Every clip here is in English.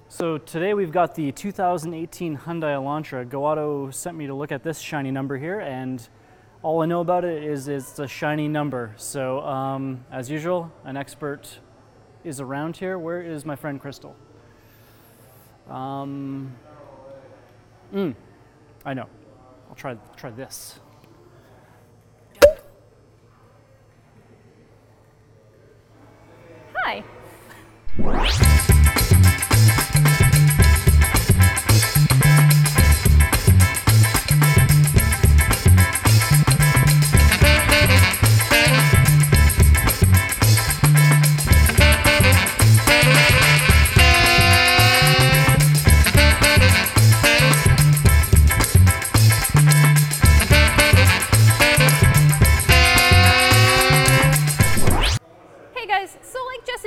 So today we've got the 2018 Hyundai Elantra. Go Auto sent me to look at this shiny number here, and all I know about it is it's a shiny number. So as usual, an expert is around here. Where is my friend Krystal? I know. I'll try this. Hi.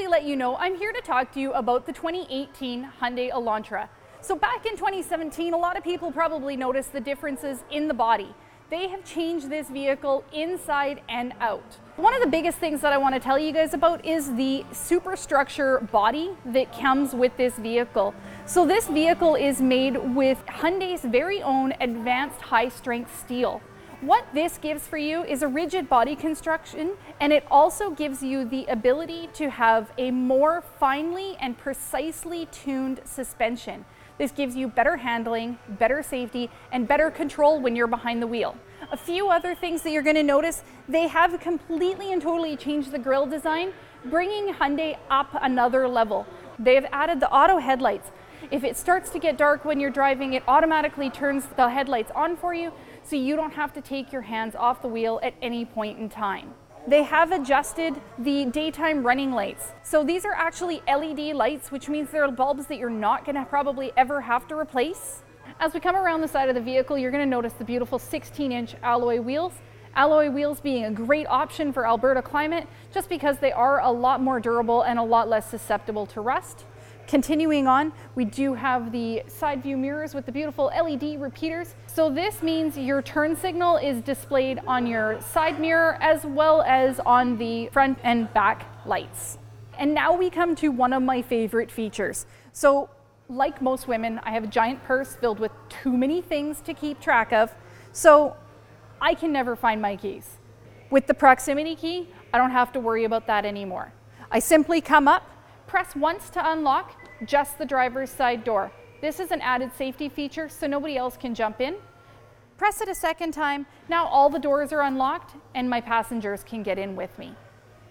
Let you know, I'm here to talk to you about the 2018 Hyundai Elantra. So back in 2017, a lot of people probably noticed the differences in the body. They have changed this vehicle inside and out. One of the biggest things that I want to tell you guys about is the superstructure body that comes with this vehicle. So this vehicle is made with Hyundai's very own advanced high-strength steel. What this gives for you is a rigid body construction, and it also gives you the ability to have a more finely and precisely tuned suspension. This gives you better handling, better safety, and better control when you're behind the wheel. A few other things that you're going to notice, they have completely and totally changed the grille design, bringing Hyundai up another level. They have added the auto headlights. If it starts to get dark when you're driving, it automatically turns the headlights on for you, so you don't have to take your hands off the wheel at any point in time. They have adjusted the daytime running lights. So these are actually LED lights, which means they're bulbs that you're not going to probably ever have to replace. As we come around the side of the vehicle, you're going to notice the beautiful 16-inch alloy wheels. Alloy wheels being a great option for Alberta climate, just because they are a lot more durable and a lot less susceptible to rust. Continuing on, we do have the side view mirrors with the beautiful LED repeaters. So this means your turn signal is displayed on your side mirror as well as on the front and back lights. And now we come to one of my favorite features. So like most women, I have a giant purse filled with too many things to keep track of. So I can never find my keys. With the proximity key, I don't have to worry about that anymore. I simply come up, press once to unlock just the driver's side door. This is an added safety feature so nobody else can jump in. Press it a second time, now all the doors are unlocked and my passengers can get in with me.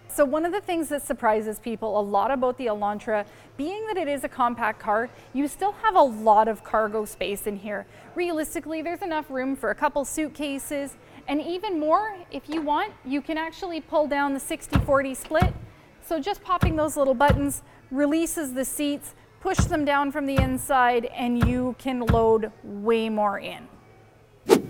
So one of the things that surprises people a lot about the Elantra, being that it is a compact car, you still have a lot of cargo space in here. Realistically, there's enough room for a couple suitcases, and even more, if you want, you can actually pull down the 60-40 split. So just popping those little buttons releases the seats, push them down from the inside, and you can load way more in.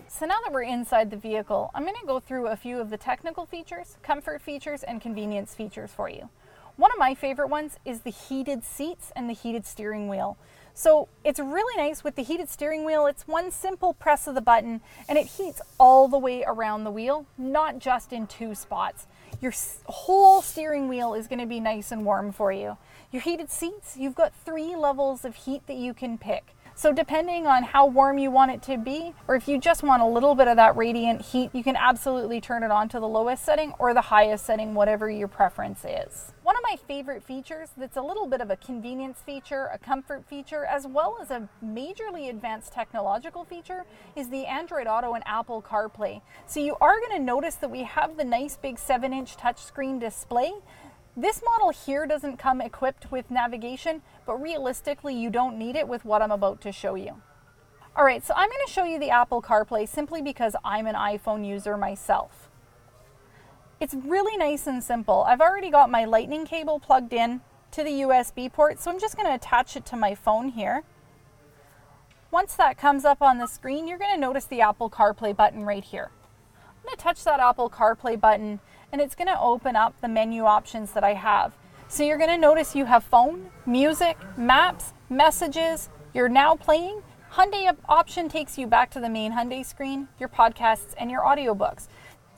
So now that we're inside the vehicle, I'm going to go through a few of the technical features, comfort features, and convenience features for you. One of my favorite ones is the heated seats and the heated steering wheel. So it's really nice with the heated steering wheel. It's one simple press of the button and it heats all the way around the wheel, not just in two spots. Your whole steering wheel is going to be nice and warm for you. Your heated seats, you've got 3 levels of heat that you can pick. So depending on how warm you want it to be, or if you just want a little bit of that radiant heat, you can absolutely turn it on to the lowest setting or the highest setting, whatever your preference is. One of my favorite features that's a little bit of a convenience feature, a comfort feature, as well as a majorly advanced technological feature is the Android Auto and Apple CarPlay. So you are going to notice that we have the nice big 7-inch touchscreen display. This model here doesn't come equipped with navigation, but realistically you don't need it with what I'm about to show you. Alright, so I'm going to show you the Apple CarPlay simply because I'm an iPhone user myself. It's really nice and simple. I've already got my lightning cable plugged in to the USB port, so I'm just going to attach it to my phone here. Once that comes up on the screen, you're going to notice the Apple CarPlay button right here. I'm going to touch that Apple CarPlay button and it's going to open up the menu options that I have. So you're going to notice you have phone, music, maps, messages, your now playing. Hyundai option takes you back to the main Hyundai screen, your podcasts and your audiobooks.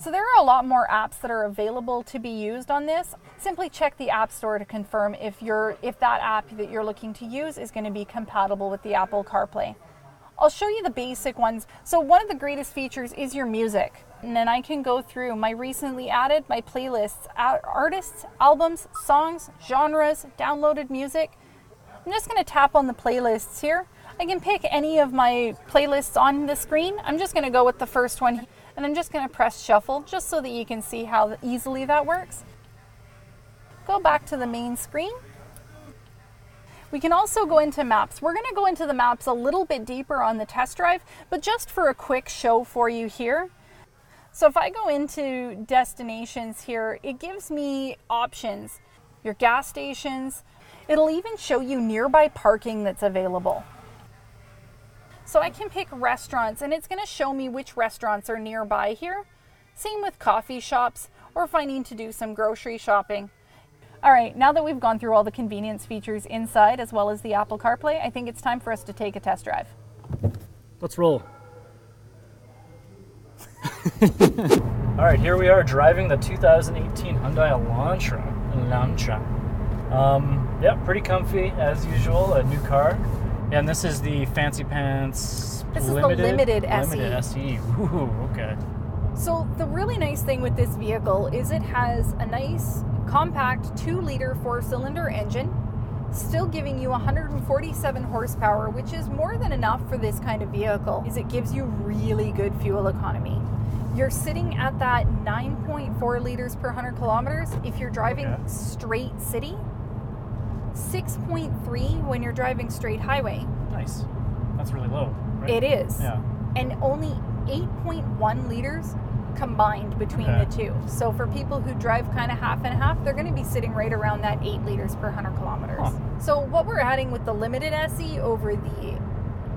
So there are a lot more apps that are available to be used on this. Simply check the App Store to confirm if that app that you're looking to use is going to be compatible with the Apple CarPlay. I'll show you the basic ones. So one of the greatest features is your music. And then I can go through my recently added, my playlists, artists, albums, songs, genres, downloaded music. I'm just going to tap on the playlists here. I can pick any of my playlists on the screen. I'm just going to go with the first one. And I'm just going to press shuffle just so that you can see how easily that works. Go back to the main screen. We can also go into maps. We're going to go into the maps a little bit deeper on the test drive, but just for a quick show for you here. So if I go into destinations here, it gives me options, your gas stations. It'll even show you nearby parking that's available. So I can pick restaurants, and it's going to show me which restaurants are nearby here. Same with coffee shops, or if I need to do some grocery shopping. All right, now that we've gone through all the convenience features inside as well as the Apple CarPlay, I think it's time for us to take a test drive. Let's roll. All right, here we are driving the 2018 Hyundai Elantra. Yeah, pretty comfy as usual, a new car. And this is the Fancy Pants This Limited, is the Limited SE. Limited SE. Ooh, okay. So the really nice thing with this vehicle is it has a nice compact 2-liter 4-cylinder engine, still giving you 147 horsepower, which is more than enough for this kind of vehicle. It gives you really good fuel economy. You're sitting at that 9.4 liters per 100 kilometers if you're driving straight city, 6.3 when you're driving straight highway. Nice. That's really low, right? It is. Yeah. And only 8.1 liters combined between the two. So for people who drive kind of half and half, they're going to be sitting right around that 8 liters per 100 kilometers. Huh. So what we're adding with the Limited SE over the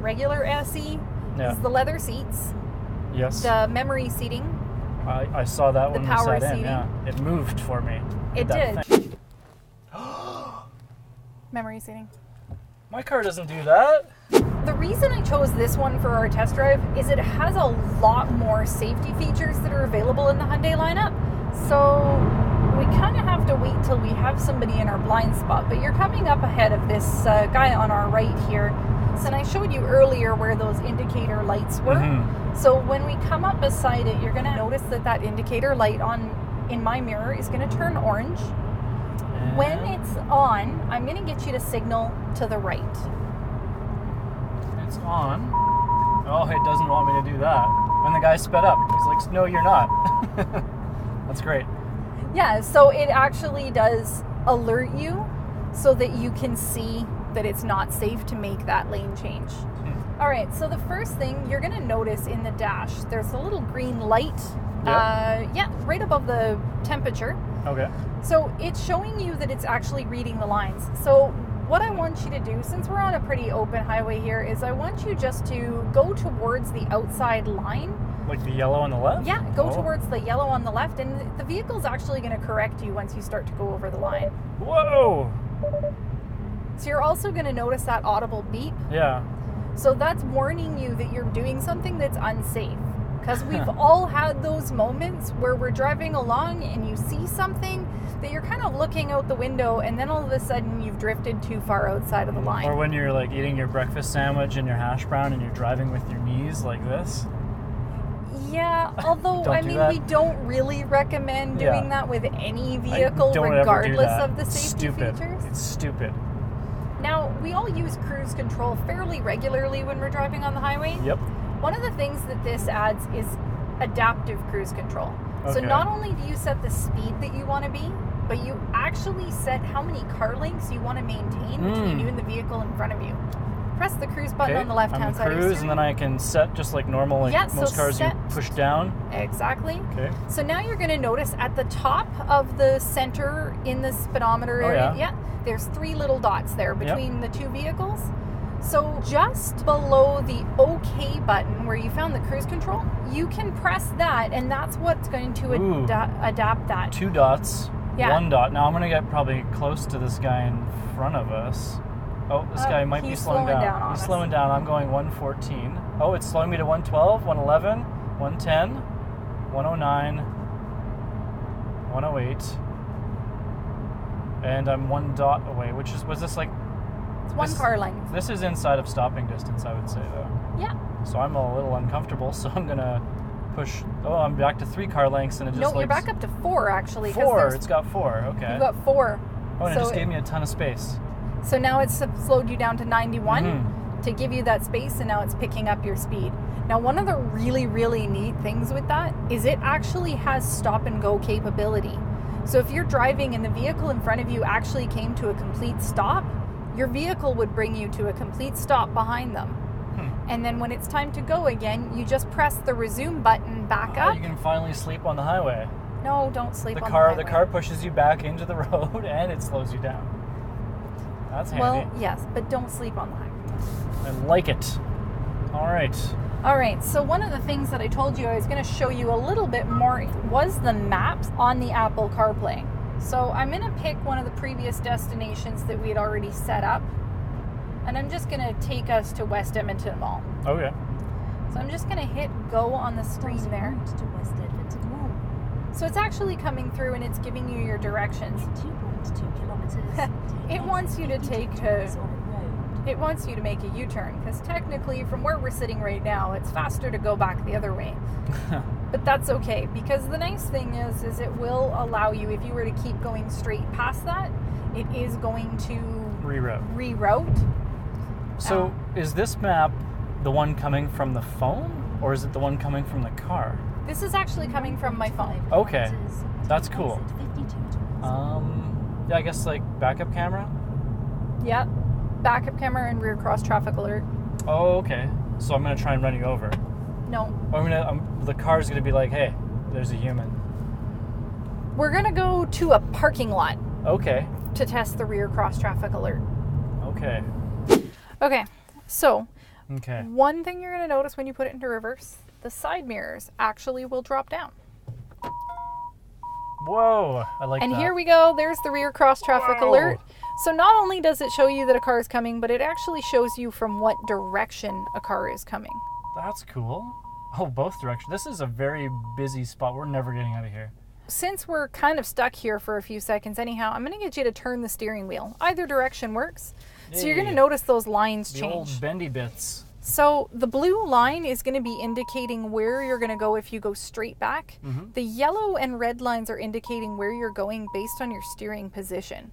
regular SE is the leather seats. Yes. The memory seating. I saw that when we power sat in. seating. Yeah. It moved for me. It That did. thing. Memory seating. My car doesn't do that. The reason I chose this one for our test drive is it has a lot more safety features that are available in the Hyundai lineup. So we kind of have to wait till we have somebody in our blind spot. But you're coming up ahead of this guy on our right here. And I showed you earlier where those indicator lights were. Mm-hmm. So when we come up beside it, you're going to notice that that indicator light in my mirror is going to turn orange. When it's on, I'm going to get you to signal to the right. It's on. Oh, it doesn't want me to do that. When the guy sped up, he's like, no, you're not. That's great. Yeah, so it actually does alert you so that you can see that it's not safe to make that lane change. All right, so the first thing you're going to notice in the dash, there's a little green light, right above the temperature. Okay. So it's showing you that it's actually reading the lines. So what I want you to do, since we're on a pretty open highway here, is I want you just to go towards the outside line. Like the yellow on the left? Yeah, go towards the yellow on the left, and the vehicle's actually going to correct you once you start to go over the line. Whoa! So you're also going to notice that audible beep. Yeah. So that's warning you that you're doing something that's unsafe. Because we've all had those moments where we're driving along and you see something that you're kind of looking out the window, and then all of a sudden you've drifted too far outside of the line. Or when you're like eating your breakfast sandwich and your hash brown and you're driving with your knees like this. Yeah, although I mean we don't really recommend doing that with any vehicle regardless of the safety features. It's stupid. Now, we all use cruise control fairly regularly when we're driving on the highway. Yep. One of the things that this adds is adaptive cruise control. Okay. So not only do you set the speed that you want to be, but you actually set how many car lengths you want to maintain between you and the vehicle in front of you. Press the cruise button on the left-hand side of your cruise, screen. and then I can set just like normal, like most cars you push down. Exactly. Okay. So now you're going to notice at the top of the center in the speedometer area, there's 3 little dots there between the two vehicles. So just below the OK button where you found the cruise control, you can press that, and that's what's going to adapt that. 2 dots, 1 dot. Now I'm going to get probably close to this guy in front of us. Oh, this guy might be slowing down. He's slowing down. I'm going 114. Oh, it's slowing me to 112, 111, 110. 109, 108, and I'm 1 dot away, which is, was this like... It's one car length. This is inside of stopping distance, I would say, though. Yeah. So I'm a little uncomfortable, so I'm going to push... Oh, I'm back to 3 car lengths, and it just No, you're back up to 4, actually. 4? It's got 4, okay. You've got 4. Oh, and it just gave me a ton of space. So now it's slowed you down to 91 to give you that space, and now it's picking up your speed. Now, one of the really, really neat things with that is it actually has stop and go capability. So if you're driving and the vehicle in front of you actually came to a complete stop, your vehicle would bring you to a complete stop behind them. And then when it's time to go again, you just press the resume button back up. You can finally sleep on the highway. No, don't sleep on the highway. The car pushes you back into the road and it slows you down. That's handy. Well, yes, but don't sleep on the highway. I like it. All right. All right, so one of the things that I told you I was going to show you a little bit more was the maps on the Apple CarPlay. So I'm going to pick one of the previous destinations that we had already set up, and I'm just going to take us to West Edmonton Mall. Oh, yeah. So I'm just going to hit go on the screen there. So it's actually coming through and it's giving you your directions. 2.2 kilometers. It wants you to it wants you to make a U-turn, because technically from where we're sitting right now, it's faster to go back the other way. But that's okay, because the nice thing is it will allow you, if you were to keep going straight past that, it is going to reroute. So is this map the one coming from the phone, or is it the one coming from the car? This is actually coming from my phone. Okay, that's cool. Yeah, I guess like backup camera? Yep. Backup camera and rear cross traffic alert. Oh, okay. So I'm going to try and run you over. No. The car's going to be like, hey, there's a human. We're going to go to a parking lot. Okay. To test the rear cross traffic alert. Okay. Okay. So, okay. One thing you're going to notice when you put it into reverse, the side mirrors actually will drop down. Whoa, I like that. And here we go. There's the rear cross traffic alert. So not only does it show you that a car is coming, but it actually shows you from what direction a car is coming. That's cool. Oh, both directions. This is a very busy spot. We're never getting out of here. Since we're kind of stuck here for a few seconds anyhow, I'm going to get you to turn the steering wheel. Either direction works. Yay. So you're going to notice those lines change. The old bendy bits. So the blue line is going to be indicating where you're going to go if you go straight back. The yellow and red lines are indicating where you're going based on your steering position.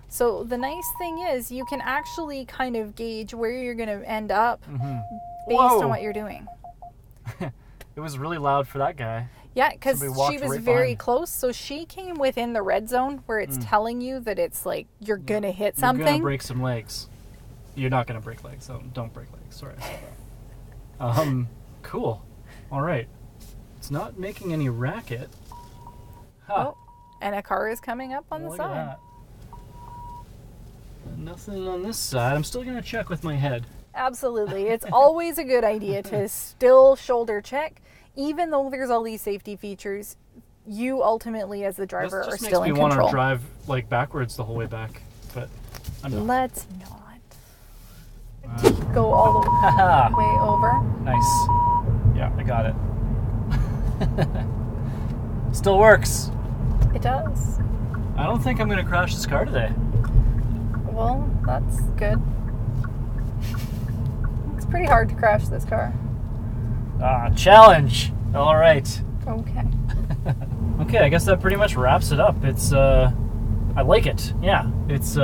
So the nice thing is you can actually kind of gauge where you're going to end up based on what you're doing. It was really loud for that guy. Yeah, because she was right very behind. close. So she came within the red zone where it's telling you that it's like you're going to hit something. You're going to break some legs. You're not going to break legs, so don't break legs. Sorry. Cool. All right. It's not making any racket. Huh. Oh, and a car is coming up on the Look side. at that. Nothing on this side. I'm still going to check with my head. Absolutely. It's always a good idea to still shoulder check. Even though there's all these safety features, you ultimately as the driver are still in control. This just makes me want to drive like backwards the whole way back, but I'm not. Let's not. Go all the way over. Nice. Yeah, I got it. Still works. It does. I don't think I'm going to crash this car today. Well, that's good. It's pretty hard to crash this car. Challenge. All right. Okay. Okay, I guess that pretty much wraps it up. It's I like it. Yeah, it's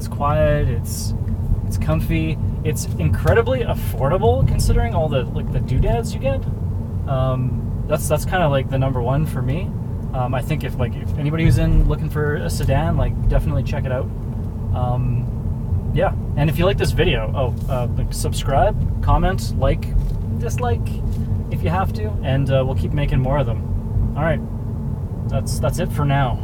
quiet. It's comfy. It's incredibly affordable considering all the the doodads you get. That's kind of like the number one for me. I think if anybody who's looking for a sedan, definitely check it out. Yeah, and if you like this video, subscribe, comment, like, dislike if you have to, and we'll keep making more of them. All right, that's it for now.